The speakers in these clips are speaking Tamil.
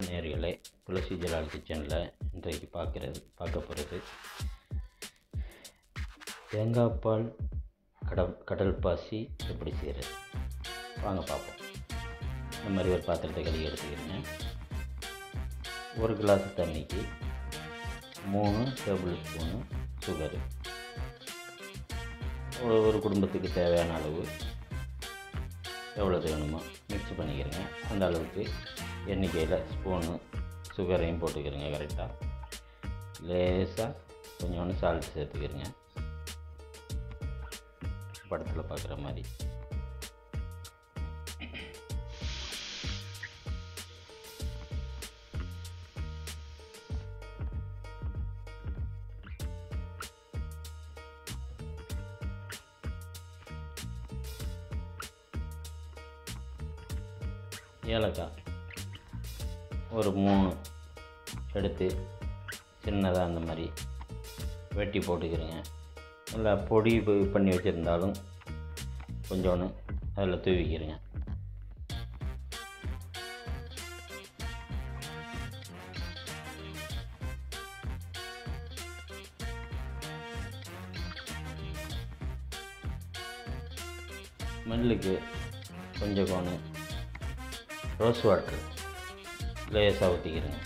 நேயர்களே, துளசி ஜலால் கிச்சனில் இன்றைக்கு பார்க்க போகிறது தேங்காய் பால் கடல் பாசி எப்படி செய்கிறது. வாங்க பார்ப்போம். இந்த மாதிரி ஒரு பாத்திரத்தை கழுவி எடுத்துக்கிறேங்க. 1 கிளாஸ் தண்ணிக்கு 3 டேபிள் ஸ்பூனு சுகரு. ஒரு குடும்பத்துக்கு தேவையான அளவு எவ்வளோ வேணுமோ மிக்ஸ் பண்ணிக்கிறேங்க. அந்த அளவுக்கு எண்ணிக்கையில் ஸ்பூனு சுகரையும் போட்டுக்கிறேங்க. கரெக்டாக லேசாக கொஞ்சோண்டு சால்ட் சேர்த்துக்கிறேங்க. படத்தில் பார்க்குற மாதிரி ஏலக்காய் ஒரு 3 எடுத்து சின்னதாக அந்த மாதிரி வெட்டி போட்டுக்கிறேங்க. இல்லை பொடி பண்ணி வச்சுருந்தாலும் கொஞ்சோன்னு அதில் தூவிக்கிறேங்க. ஸ்மெல்லுக்கு கொஞ்சம் கோணு ரோஸ் வாட்டர் லேசாக ஊற்றிக்கிறேங்க.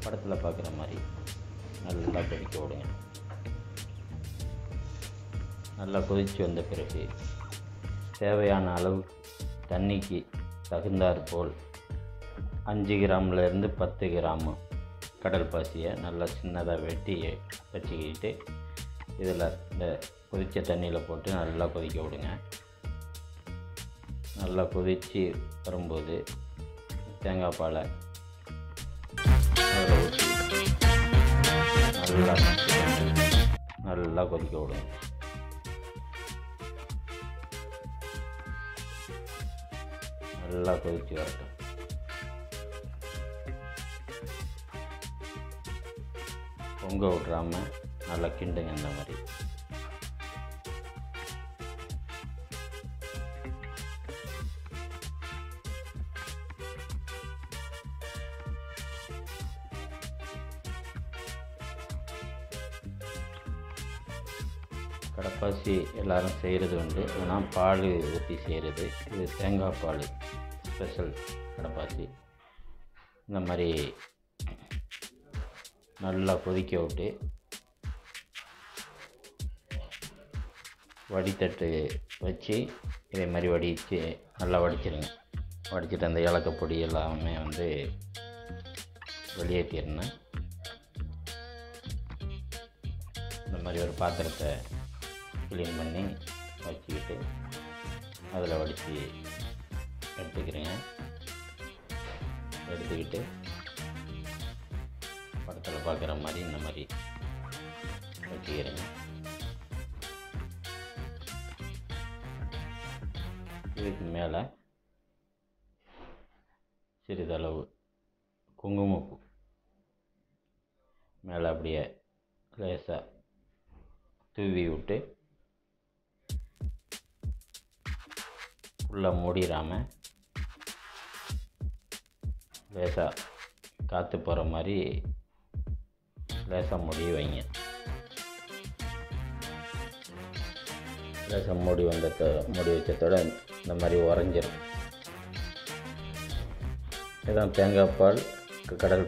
படத்தில் பார்க்குற மாதிரி நல்லா கொதிக்க விடுங்க. நல்லா கொதித்து வந்த பிறகு தேவையான அளவு தண்ணிக்கு தகுந்தாற் போல் 5 கிராம்லேருந்து 10 கிராம் கடல் பாசியை நல்லா சின்னதாக வெட்டி வச்சுக்கிட்டு இதில் இந்த கொதித்த தண்ணியில் போட்டு நல்லா கொதிக்க விடுங்க. நல்லா கொதித்து வரும்போது தேங்காய் பாலை அதில் ஊற்றி நல்லா கொதிக்க விடுங்க. நல்லா கொதித்து வரட்டும். பொங்க விட்றாமல் நல்லா கிண்டுங்க. இந்த மாதிரி கடப்பாசி எல்லோரும் செய்கிறது உண்டு. ஆனால் பால் ஊற்றி செய்கிறது. இது தேங்காய் பால் ஸ்பெஷல் கடப்பாசி. இந்த மாதிரி நல்லா கொதிக்க விட்டு வடித்தட்டு வச்சு இதே மாதிரி வடித்து நல்லா வடிச்சிருங்க. வடிச்சிட்டு அந்த ஏலக்காய் பொடி எல்லாமே வெளியேற்றிடணும். இந்த மாதிரி ஒரு பாத்திரத்தை க்ளீன் பண்ணி வச்சுக்கிட்டு அதில் வடித்து எடுத்துக்கிறேங்க. எடுத்துக்கிட்டு படத்தில் பார்க்குற மாதிரி இந்த மாதிரி வச்சுக்கிறேங்க. இதுக்கு மேலே சிறிதளவு குங்குமப்பூ மேலே அப்படியே லேசாக தூவி விட்டு ஃபுல்லாக மூடிடாமல் லேசாக காற்று போகிற மாதிரி லேசாக மூடி வைங்க. லேசாக மூடி வச்சதோட இந்த மாதிரி உறைஞ்சிரும். இதான் தேங்காய் பால் கடல்